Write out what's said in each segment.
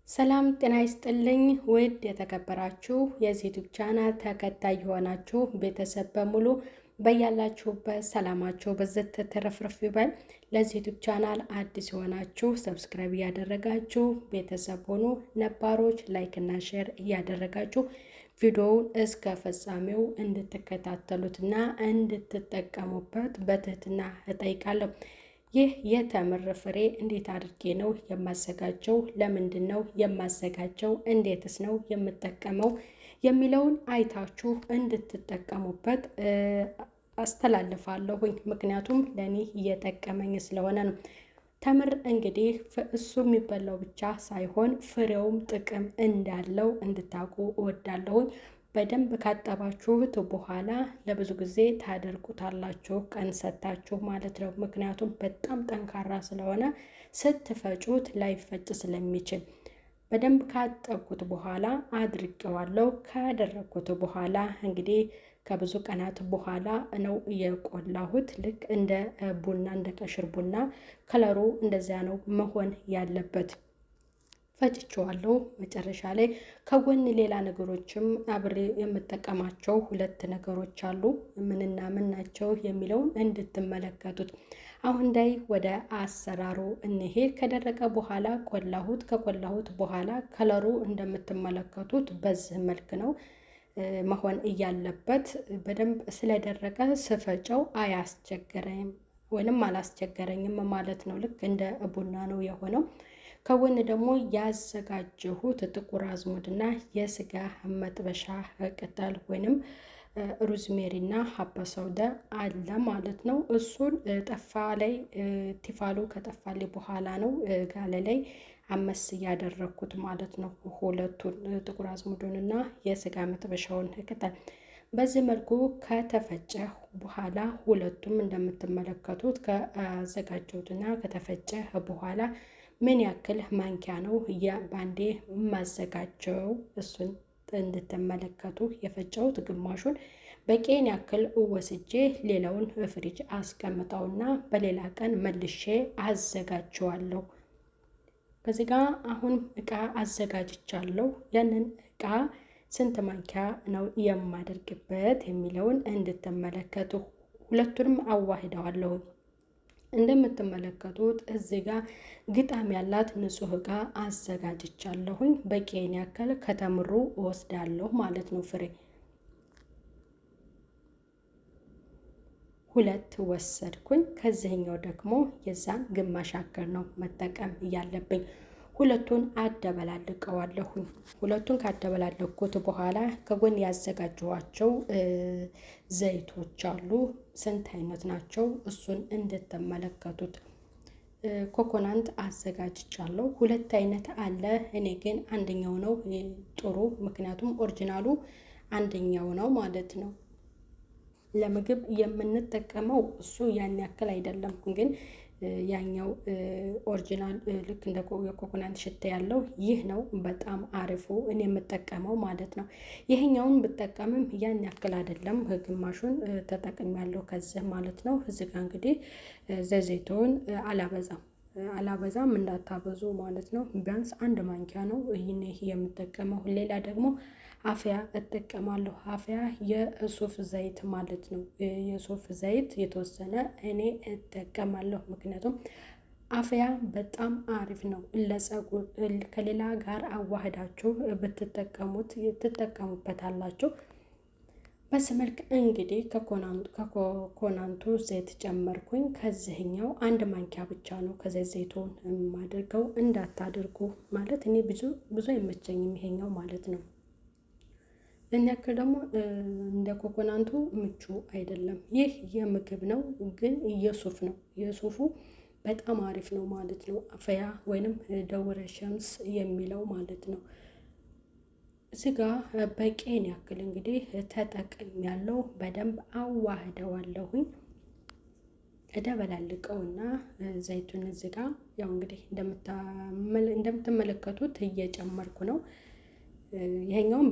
ሰላም ጤና ይስጥልኝ ውድ የተከበራችሁ የዚህ ዩቲዩብ ቻናል ተከታይ የሆናችሁ ቤተሰብ በሙሉ በያላችሁበት ሰላማችሁ በዘት ተረፍረፍ ይበል። ለዚህ ዩቲዩብ ቻናል አዲስ የሆናችሁ ሰብስክራይብ እያደረጋችሁ ቤተሰብ ሆኑ። ነባሮች ላይክ እና ሼር እያደረጋችሁ ቪዲዮውን እስከ ፍጻሜው እንድትከታተሉትና እንድትጠቀሙበት በትህትና እጠይቃለሁ። ይህ የተምር ፍሬ እንዴት አድርጌ ነው የማዘጋጀው? ለምንድን ነው የማዘጋጀው? እንዴትስ ነው የምጠቀመው? የሚለውን አይታችሁ እንድትጠቀሙበት አስተላልፋለሁኝ። ምክንያቱም ለኔ እየጠቀመኝ ስለሆነ ነው። ተምር እንግዲህ እሱ የሚበላው ብቻ ሳይሆን ፍሬውም ጥቅም እንዳለው እንድታውቁ እወዳለሁኝ። በደንብ ካጠባችሁት በኋላ ለብዙ ጊዜ ታደርቁታላችሁ፣ ቀን ሰታችሁ ማለት ነው። ምክንያቱም በጣም ጠንካራ ስለሆነ ስትፈጩት ላይፈጭ ስለሚችል በደንብ ካጠብኩት በኋላ አድርቄዋለሁ። ካደረኩት በኋላ እንግዲህ ከብዙ ቀናት በኋላ ነው የቆላሁት። ልክ እንደ ቡና እንደ ቀሽር ቡና ከለሩ እንደዚያ ነው መሆን ያለበት። ፈጭቼዋለሁ። መጨረሻ ላይ ከጎን ሌላ ነገሮችም አብሬ የምጠቀማቸው ሁለት ነገሮች አሉ። ምንና ምን ናቸው የሚለውን እንድትመለከቱት። አሁን ላይ ወደ አሰራሩ እንሄድ። ከደረቀ በኋላ ቆላሁት። ከቆላሁት በኋላ ከለሩ እንደምትመለከቱት በዚህ መልክ ነው መሆን እያለበት። በደንብ ስለደረቀ ስፈጨው አያስቸገረኝም ወይንም አላስቸገረኝም ማለት ነው። ልክ እንደ ቡና ነው የሆነው። ከጎን ደግሞ ያዘጋጀሁት ጥቁር አዝሙድና የስጋ መጥበሻ ቅጠል ወይንም ሩዝሜሪና ሀባ ሰውደ አለ ማለት ነው። እሱን ጠፋ ላይ ቲፋሉ ከጠፋልኝ በኋላ ነው ጋለ ላይ አመስ እያደረኩት ማለት ነው። ሁለቱን ጥቁር አዝሙዱንና የስጋ መጥበሻውን ቅጠል በዚህ መልኩ ከተፈጨ በኋላ ሁለቱም እንደምትመለከቱት ከአዘጋጀሁትና ከተፈጨ በኋላ ምን ያክል ማንኪያ ነው ባንዴ ማዘጋጀው እሱን እንድትመለከቱ። የፈጨሁት ግማሹን በቄን ያክል ወስጄ ሌላውን ፍሪጅ አስቀምጠውና በሌላ ቀን መልሼ አዘጋጀዋለሁ። ከዚህ ጋር አሁን እቃ አዘጋጅቻለሁ። ያንን እቃ ስንት ማንኪያ ነው የማደርግበት የሚለውን እንድትመለከቱ። ሁለቱንም አዋህደዋለሁ። እንደምትመለከቱት እዚህ ጋር ግጣም ያላት ንጹህ እቃ አዘጋጅቻለሁኝ። በቂን ያክል ከተምሩ እወስዳለሁ ማለት ነው። ፍሬ ሁለት ወሰድኩኝ። ከዚህኛው ደግሞ የዛን ግማሽ ያክል ነው መጠቀም እያለብኝ። ሁለቱን አደበላልቀዋለሁኝ። ሁለቱን ካደበላለኩት በኋላ ከጎን ያዘጋጀኋቸው ዘይቶች አሉ። ስንት አይነት ናቸው? እሱን እንድትመለከቱት። ኮኮናንት አዘጋጅቻለሁ። ሁለት አይነት አለ። እኔ ግን አንደኛው ነው ጥሩ፣ ምክንያቱም ኦሪጂናሉ አንደኛው ነው ማለት ነው። ለምግብ የምንጠቀመው እሱ ያን ያክል አይደለም፣ ግን ያኛው ኦሪጂናል ልክ እንደ የኮኮናት ሽታ ያለው ይህ ነው በጣም አሪፉ እኔ የምጠቀመው ማለት ነው። ይሄኛውን ብጠቀምም ያን ያክል አይደለም፣ ግማሹን ተጠቅሜያለሁ ከዚህ ማለት ነው። እዚህ ጋር እንግዲህ ዘይቱን አላበዛም እንዳታበዙ ማለት ነው። ቢያንስ አንድ ማንኪያ ነው ይሄን የምጠቀመው። ሌላ ደግሞ አፍያ እጠቀማለሁ። አፍያ የሱፍ ዘይት ማለት ነው። የሱፍ ዘይት የተወሰነ እኔ እጠቀማለሁ። ምክንያቱም አፍያ በጣም አሪፍ ነው ለፀጉር። ከሌላ ጋር አዋህዳችሁ ብትጠቀሙት ትጠቀሙበታላችሁ። በዚህ መልክ እንግዲህ ከኮኮናንቱ ዘይት ጨመርኩኝ። ከዚህኛው አንድ ማንኪያ ብቻ ነው ከዘይቱን የማደርገው። እንዳታደርጉ ማለት እኔ ብዙ አይመቸኝም ይሄኛው ማለት ነው። እኛ ያክል ደግሞ እንደ ኮኮናንቱ ምቹ አይደለም። ይህ የምግብ ነው፣ ግን የሱፍ ነው። የሱፉ በጣም አሪፍ ነው ማለት ነው። አፈያ ወይንም ደወረ ሸምስ የሚለው ማለት ነው። እዚህ ጋ በቄን ያክል እንግዲህ ተጠቅም ያለው በደንብ አዋህደዋለሁኝ። እደበላልቀውና ዘይቱን እዚህ ጋ ያው እንግዲህ እንደምትመለከቱት እየጨመርኩ ነው። ይሄኛውን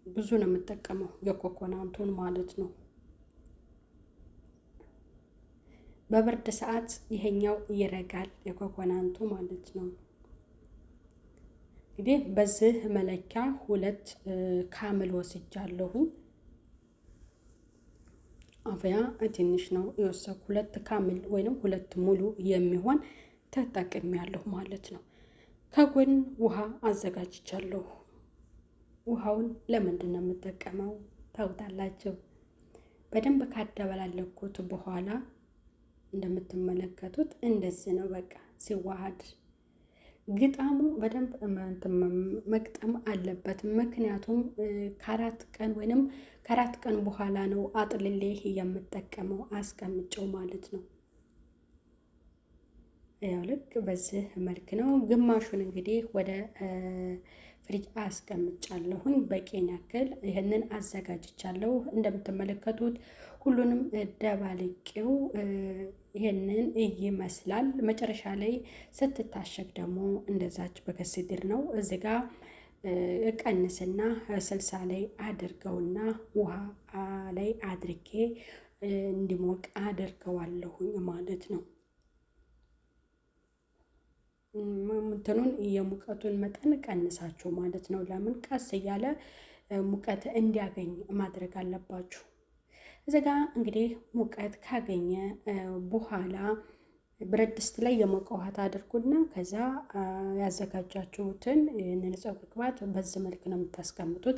ብዙ ነው የምጠቀመው የኮኮናንቱን ማለት ነው። በብርድ ሰዓት ይሄኛው ይረጋል የኮኮናንቱ ማለት ነው። እንግዲህ በዚህ መለኪያ 2 ካምል ወስጃለሁኝ። አብያ ትንሽ ነው የወሰድኩ 2 ካምል ወይንም 2 ሙሉ የሚሆን ተጠቅሜያለሁ ማለት ነው። ከጎን ውሃ አዘጋጅቻለሁ። ውሃውን ለምንድን ነው የምጠቀመው ታውቃላችሁ? በደንብ ካደበላለኩት በኋላ እንደምትመለከቱት እንደዚህ ነው። በቃ ሲዋሃድ ግጣሙ በደንብ መቅጠም አለበት። ምክንያቱም ከ4 ቀን ወይንም ከ4 ቀን በኋላ ነው አጥልሌ የምጠቀመው አስቀምጨው ማለት ነው። ያው ልክ በዚህ መልክ ነው። ግማሹን እንግዲህ ወደ ፍሪጅ አስቀምጫለሁኝ። በቂን ያክል ይህንን አዘጋጅቻለሁ። እንደምትመለከቱት ሁሉንም ደባልቄው ይሄንን ይመስላል። መጨረሻ ላይ ስትታሸግ ደግሞ እንደዛች በከስድር ነው። እዚህ ጋ እቀንስና 60 ላይ አድርገውና ውሃ ላይ አድርጌ እንዲሞቅ አድርገዋለሁኝ ማለት ነው። እንትኑን የሙቀቱን መጠን ቀንሳችሁ ማለት ነው። ለምን ቀስ እያለ ሙቀት እንዲያገኝ ማድረግ አለባችሁ። እዚህ ጋ እንግዲህ ሙቀት ካገኘ በኋላ ብረት ድስት ላይ የሞቀ ውሃ ታደርጉና ከዛ ያዘጋጃችሁትን ይህንን ፀጉር ቅባት በዚህ መልክ ነው የምታስቀምጡት።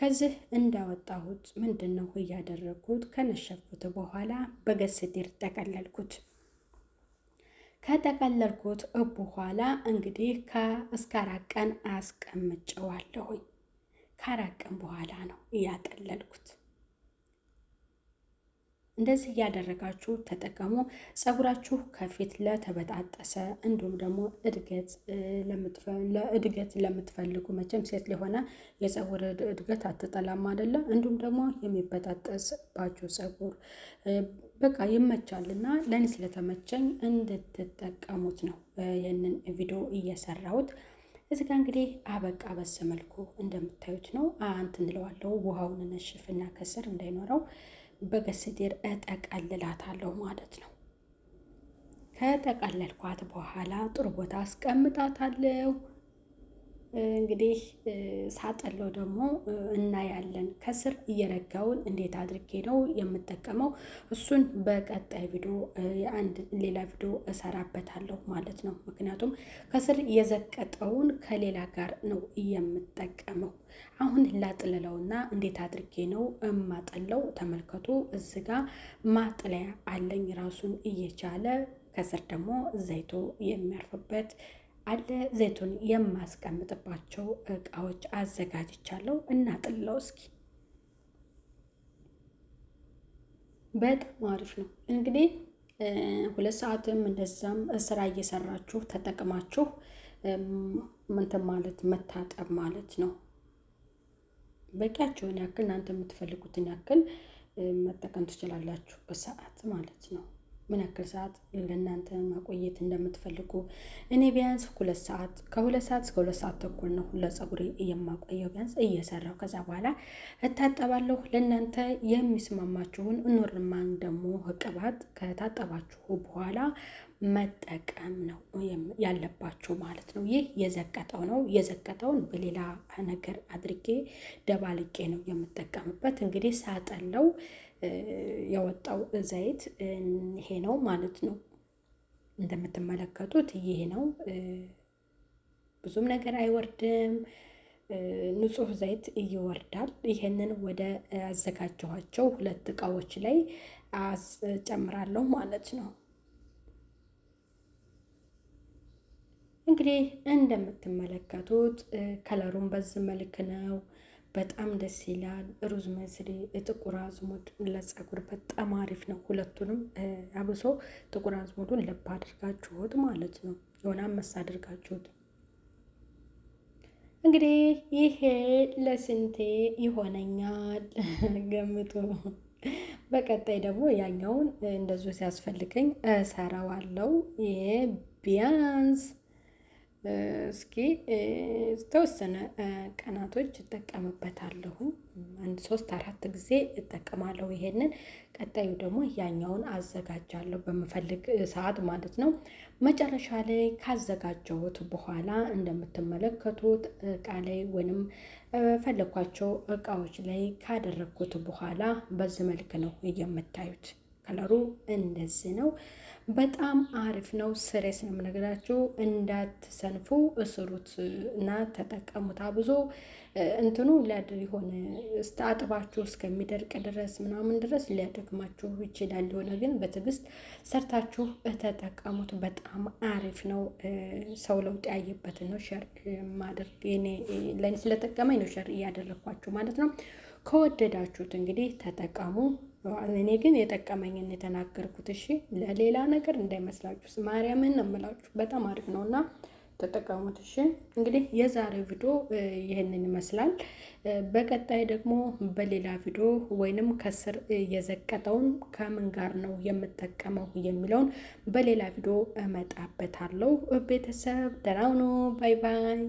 ከዚህ እንዳወጣሁት ምንድን ነው እያደረግኩት ከነሸፍኩት በኋላ በገስዲር ጠቀለልኩት። ከጠቀለልኩት በኋላ እንግዲህ እስከ 4 ቀን አስቀምጨዋለሁኝ። ከ4 ቀን በኋላ ነው እያጠለልኩት። እንደዚህ እያደረጋችሁ ተጠቀሙ። ፀጉራችሁ ከፊት ለተበጣጠሰ እንዲሁም ደግሞ ለእድገት ለምትፈልጉ መቼም ሴት ሊሆነ የፀጉር እድገት አትጠላም አይደለ? እንዲሁም ደግሞ የሚበጣጠስባችሁ ፀጉር በቃ ይመቻልና ለእኔ ስለተመቸኝ እንድትጠቀሙት ነው ይህንን ቪዲዮ እየሰራሁት። እዚህ ጋር እንግዲህ አበቃ በሰመልኩ እንደምታዩት ነው። እንትን እለዋለሁ ውሃውን ነሽፍና ከስር እንዳይኖረው በገስዲር እጠቀልላታለሁ ማለት ነው። ከጠቀለልኳት በኋላ ጥሩ ቦታ አስቀምጣታለሁ። እንግዲህ ሳጠለው ደግሞ እናያለን። ከስር እየረጋውን እንዴት አድርጌ ነው የምጠቀመው እሱን በቀጣይ ቪዲዮ ሌላ ቪዲዮ እሰራበታለሁ ማለት ነው። ምክንያቱም ከስር የዘቀጠውን ከሌላ ጋር ነው የምጠቀመው። አሁን ላጥልለውና እንዴት አድርጌ ነው እማጠለው ተመልከቱ። እዚህ ጋ ማጥለያ አለኝ ራሱን እየቻለ ከስር ደግሞ ዘይቱ የሚያርፍበት አለ። ዘይቱን የማስቀምጥባቸው እቃዎች አዘጋጅቻለሁ። እናጥልለው እስኪ። በጣም አሪፍ ነው። እንግዲህ 2 ሰዓትም እንደዛም ስራ እየሰራችሁ ተጠቅማችሁ እንትን ማለት መታጠብ ማለት ነው። በቂያችሁን ያክል እናንተ የምትፈልጉትን ያክል መጠቀም ትችላላችሁ በሰዓት ማለት ነው። ምን ያክል ሰዓት ለእናንተ ማቆየት እንደምትፈልጉ። እኔ ቢያንስ 2 ሰዓት ከ2 ሰዓት እስከ 2 ሰዓት ተኩል ነው ለፀጉሬ የማቆየው ቢያንስ እየሰራው። ከዛ በኋላ እታጠባለሁ። ለእናንተ የሚስማማችሁን ኖርማን ደግሞ ቅባት ከታጠባችሁ በኋላ መጠቀም ነው ያለባችሁ ማለት ነው። ይህ የዘቀጠው ነው። የዘቀጠውን በሌላ ነገር አድርጌ ደባልቄ ነው የምጠቀምበት። እንግዲህ ሳጠለው የወጣው ዘይት ይሄ ነው ማለት ነው። እንደምትመለከቱት ይሄ ነው። ብዙም ነገር አይወርድም። ንጹህ ዘይት ይወርዳል። ይሄንን ወደ አዘጋጀኋቸው 2 እቃዎች ላይ ጨምራለሁ ማለት ነው። እንግዲህ እንደምትመለከቱት ከለሩን በዚህ መልክ ነው። በጣም ደስ ይላል። ሩዝ መስሪ፣ ጥቁር አዝሙድ ለፀጉር በጣም አሪፍ ነው። ሁለቱንም አብሶ ጥቁር አዝሙዱን ለብ አድርጋችሁት ማለት ነው። የሆነ አመሳ አድርጋችሁት እንግዲህ ይሄ ለስንቴ ይሆነኛል ገምቱ። በቀጣይ ደግሞ ያኛውን እንደዚሁ ሲያስፈልገኝ እሰራዋለሁ። ይሄ ቢያንስ እስኪ ተወሰነ ቀናቶች እጠቀምበታለሁ። 1 3 4 ጊዜ እጠቀማለሁ። ይሄንን ቀጣዩ ደግሞ ያኛውን አዘጋጃለሁ በምፈልግ ሰዓት ማለት ነው። መጨረሻ ላይ ካዘጋጀሁት በኋላ እንደምትመለከቱት እቃ ላይ ወይንም ፈለኳቸው እቃዎች ላይ ካደረግኩት በኋላ በዚህ መልክ ነው የምታዩት። ከለሩ እንደዚህ ነው። በጣም አሪፍ ነው። ስሬስ ነው የምነግራችሁ። እንዳትሰንፉ እስሩት እና ተጠቀሙት። አብዞ እንትኑ ሊያድር የሆነ አጥባችሁ እስከሚደርቅ ድረስ ምናምን ድረስ ሊያደክማችሁ ይችላል። የሆነ ግን በትዕግስት ሰርታችሁ ተጠቀሙት። በጣም አሪፍ ነው። ሰው ለውጥ ያየበትን ነው ሸር ማድረግ ለእኔ ስለጠቀመኝ ነው ሸር እያደረግኳችሁ ማለት ነው። ከወደዳችሁት እንግዲህ ተጠቀሙ። እኔ ግን የጠቀመኝን የተናገርኩት እሺ፣ ለሌላ ነገር እንዳይመስላችሁ። ማርያምን ነው የምላችሁ። በጣም አሪፍ ነው እና ተጠቀሙት። እሺ እንግዲህ የዛሬው ቪዲዮ ይህንን ይመስላል። በቀጣይ ደግሞ በሌላ ቪዲዮ ወይንም ከስር የዘቀጠውን ከምን ጋር ነው የምጠቀመው የሚለውን በሌላ ቪዲዮ እመጣበታለሁ። ቤተሰብ ደህና ሁኑ። ባይ ባይ።